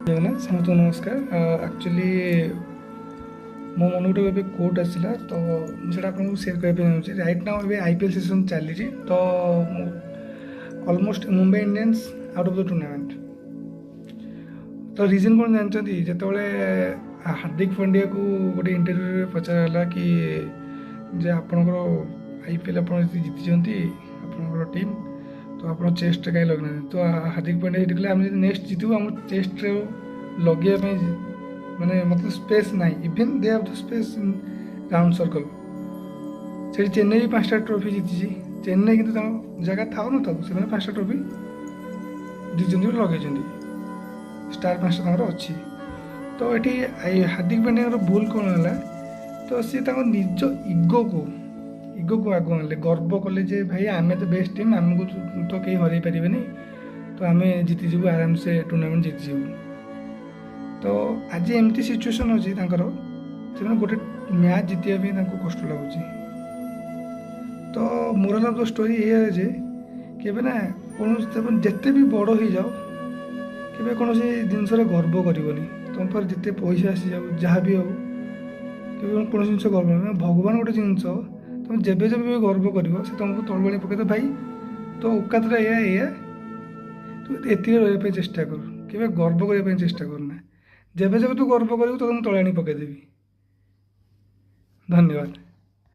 ଜଗନ୍ନାଥ ସମସ୍ତଙ୍କୁ ନମସ୍କାର। ଆକ୍ଚୁଆଲି ମୋ ମନକୁ ଗୋଟେ ଏବେ କୋଟ୍ ଆସିଲା, ତ ମୁଁ ସେଇଟା ଆପଣଙ୍କୁ ସେୟାର କରିବା ପାଇଁ ଚାହୁଁଛି। ରାଇଟ୍ ନାଉ ଏବେ IPL ସିଜନ୍ ଚାଲିଛି, ତ almost Mumbai Indians out of the tournament. ତ ରିଜନ୍ କ'ଣ ଜାଣିଛନ୍ତି? ଯେତେବେଳେ ହାର୍ଦ୍ଦିକ ପାଣ୍ଡିଆକୁ ଗୋଟେ ଇଣ୍ଟରଭ୍ୟୁରେ ପଚରାଗଲା କି ଯେ ଆପଣଙ୍କର IPL ଆପଣ ଯଦି ଜିତିଛନ୍ତି ଆପଣଙ୍କର ଟିମ୍, ତ ଆପଣ ଚେଷ୍ଟରେ କାହିଁ ଲଗେଇନାହାନ୍ତି? ତ ହାର୍ଦ୍ଦିକ ପାଣ୍ଡିଆ ସେଠି କହିଲେ ଆମେ ଯଦି ନେକ୍ସଟ ଜିତିବୁ ଆମ ଚେଷ୍ଟରେ ଲଗେଇବା ପାଇଁ ମାନେ ମତଲବ ସ୍ପେସ୍ ନାହିଁ। Even De have the space in round circle. ସେଠି ଚେନ୍ନାଇ ବି 5ଟା ଟ୍ରଫି ଜିତିଛି। ଚେନ୍ନାଇ କିନ୍ତୁ ତାଙ୍କ ଜାଗା ଥାଉ ନଥାଉ ସେମାନେ 5ଟା ଟ୍ରଫି ଜିତିଛନ୍ତି ବୋଲି ଲଗେଇଛନ୍ତି। ଷ୍ଟାର 5ଟା ତାଙ୍କର ଅଛି। ତ ଏଠି ହାର୍ଦ୍ଦିକ ପାଣ୍ଡିଆଙ୍କର ଭୁଲ କ'ଣ ହେଲା? ତ ସିଏ ତାଙ୍କ ନିଜ ଇଗୋକୁ ଆଗ ଆଣିଲେ, ଗର୍ବ କଲେ ଯେ ଭାଇ ଆମେ ତ ବେଷ୍ଟ ଟିମ୍, ଆମକୁ ତ କେହି ହରାଇ ପାରିବେନି, ତ ଆମେ ଜିତିଯିବୁ ଆରାମସେ ଟୁର୍ଣ୍ଣାମେଣ୍ଟ ଜିତିଯିବୁ। ତ ଆଜି ଏମିତି ସିଚୁଏସନ୍ ଅଛି ତାଙ୍କର, ସେମାନେ ଗୋଟେ ମ୍ୟାଚ୍ ଜିତିବା ପାଇଁ ତାଙ୍କୁ କଷ୍ଟ ଲାଗୁଛି। ତ ମୋରାଲ୍ ଅଫ୍ ଦ ଷ୍ଟୋରି ଏଇଆ ଯେ କେବେ ନା କୌଣସି ଯେତେ ବି ବଡ଼ ହେଇଯାଅ କେବେ କୌଣସି ଜିନିଷରେ ଗର୍ବ କରିବନି। ତୁମ ପାଖରେ ଯେତେ ପଇସା ଆସିଯାଉ ଯାହା ବି ହଉ କେବେ କୌଣସି ଜିନିଷ ଗର୍ବ ନାହିଁ। ଭଗବାନ ଗୋଟେ ଜିନିଷ ତୁମେ ଯେବେ ବି ଗର୍ବ କରିବ ସେ ତୁମକୁ ତଳୁଆଣି ପକାଇଦେବ। ଭାଇ ତୋ ଔକାତଟା ଏଇଆ ତୁ ଏତିକି ରହିବା ପାଇଁ ଚେଷ୍ଟା କର, କେବେ ଗର୍ବ କରିବା ପାଇଁ ଚେଷ୍ଟା କରନା। ଯେବେ ତୁ ଗର୍ବ କରିବୁ ତ ମୁଁ ତଳେ ଆଣି ପକାଇଦେବି। ଧନ୍ୟବାଦ।